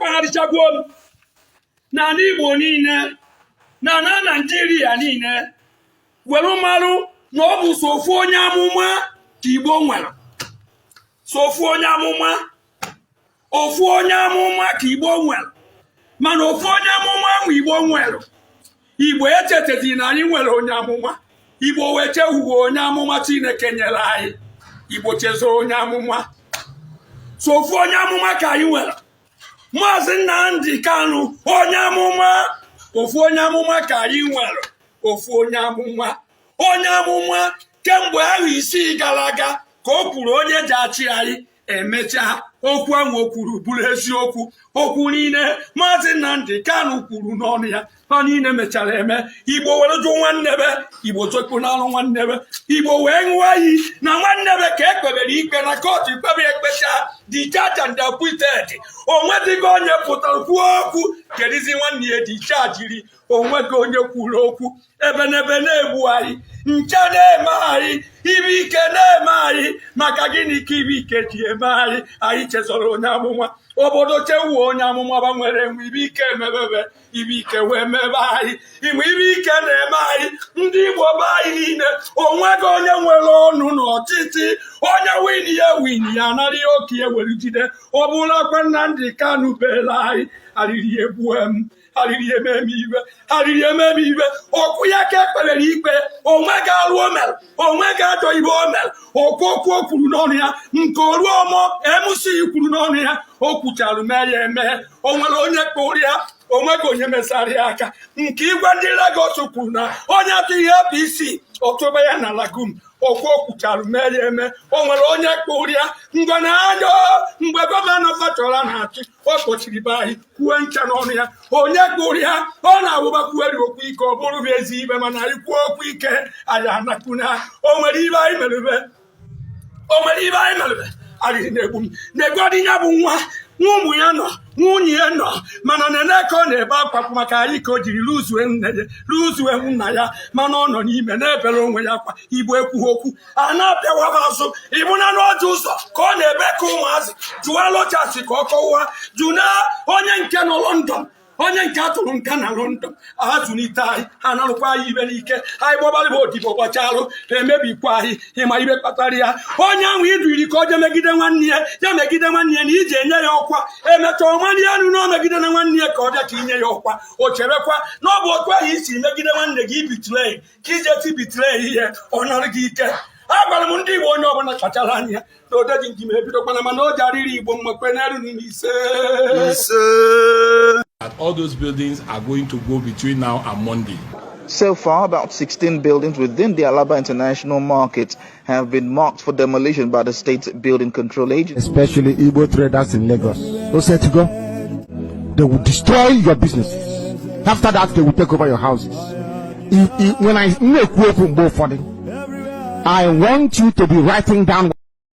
akpagharịchagwo na n'Igbo niile na Naịjirịa niile were marụ na ọ bụ sofu onye amụma ka Igbo nwere sofu onye amụma ofu onye amụma ka Igbo nwere mana ofu onye amụma ahụ Igbo nwere Igbo echetezi na anyị nwere onye amụma Igbo wee chehugo onye amụma Chineke nyere anyị Igbo chezoro onye amụma sofu onye amụma ka anyị nwere Mazi Nnamdi Kanu onye amụma ofu onye amụma ka anyị nwere ofu onye amụma kemgbe ahụ 6 gara aga ka o kwuru onye ji achị anyị emechaa okwu ahụ o kwuru bụrụ eziokwu okwu niile Mazi Nnamdi Kanu kwuru n'ọnụ ya ha niile mechara eme Igbo were jụ nwannebe Igbo tokpu n'alụ nwannebe Igbo wee ṅụọ iyi na nwannebe ka ekpebere ikpe na kọtụ ikpebere ekpecha the judge and the appointed onwedịghị onye pụtara kwuo okwu kedizi nwanne ya dị chajiri onweghị onye kwuru okwu ebenebe na-egbu anyị nche na-eme anyị ibe ike na-eme anyị maka gịnị ka ibe ike ji eme anyị chezọrọ onye amụma obodo chewuo onye amụma gbanwere enwe ibe ike emebebe ibe ike wee mebe anyị inwe ibe ike na-eme anyị ndị Igbo be anyị niile onweghị onye nwere ọnụ n'ọchịchị onye win ya narị oke ewere jide ọ bụrụ akwa Nnamdi Kanu bere anyị arịrị egbuo m arịrị ememe iwe okwu ya ka ekpebere ikpe onweghị alụ o mere onweghị ajọ ibe o mere okwu o kwuru n'ọnụ ya nke oruo ọmọ MC kwuru n'ọnụ ya o kwuchara mee ya eme o nwere onye kpụrụ ya onweghị onye mesara ya aka nke igwe ndị Lagos kwuru na onye atụghị APC ọtụba ya na Lagum okwu o kwuchara mee ya eme o nwere onye kpụrụ ya ngwa na anya mgbe gọvanọ Fatola na-achị ọ kpọchiri be anyị kwuo ncha n'ọnụ ya onye kpụrụ ya ọ na-awụbakwueri okwu ike ọ bụrụ bụ ezi ibe mana anyị kwuo okwu ike anyị anakpuna o nwere ibe anyị merebe arịrị na-egbu m na-egodi ya bụ nwa ụmụ ya nọ nwunye ya nọ mana Neneka ọ na-ebe akwa maka anyị ka o jiri lụzue nna ya mana ọ nọ n'ime na-ebere onwe ya akwa Igbo ekwughị okwu a na-apịawa azụ ịbụna n'otu ụzọ ka ọ na-ebe ka ụmụazị jụwa lochasi ka ọ kọwa jụna onye nke nọ London onye nke atụrụ nka na London azụlite anyị ha narụkwa anyị ibe n'ike anyị gbọbalịba odibo gbachalụ emebikwa anyị ịma ibe kpatara ya onye ahụ iduriri ka o je megide nwanne ya megide nwanne ya na ije enye ya ọkwa emecha ọmanị elu na o megide na nwanne ya ka ọ bịa ka inye ya ọkwa o cherekwa na ọ bụ otu ahụ isi megide nwanne gị bitule ka ije ti bitule ihe ọ narị gị ike agwara m ndị Igbo onye ọbụla kpachara anya na odeji nji ma ebidokwana mana o ji arịrị Igbo mmekwe n'elu n'ise. All those buildings are going to go between now and Monday. So far, about 16 buildings within the Alaba International Market have been marked for demolition by the State Building Control Agency. Especially Igbo traders in Lagos. Those set to go, they will destroy your business. After that, they will take over your houses. When I want you to be writing down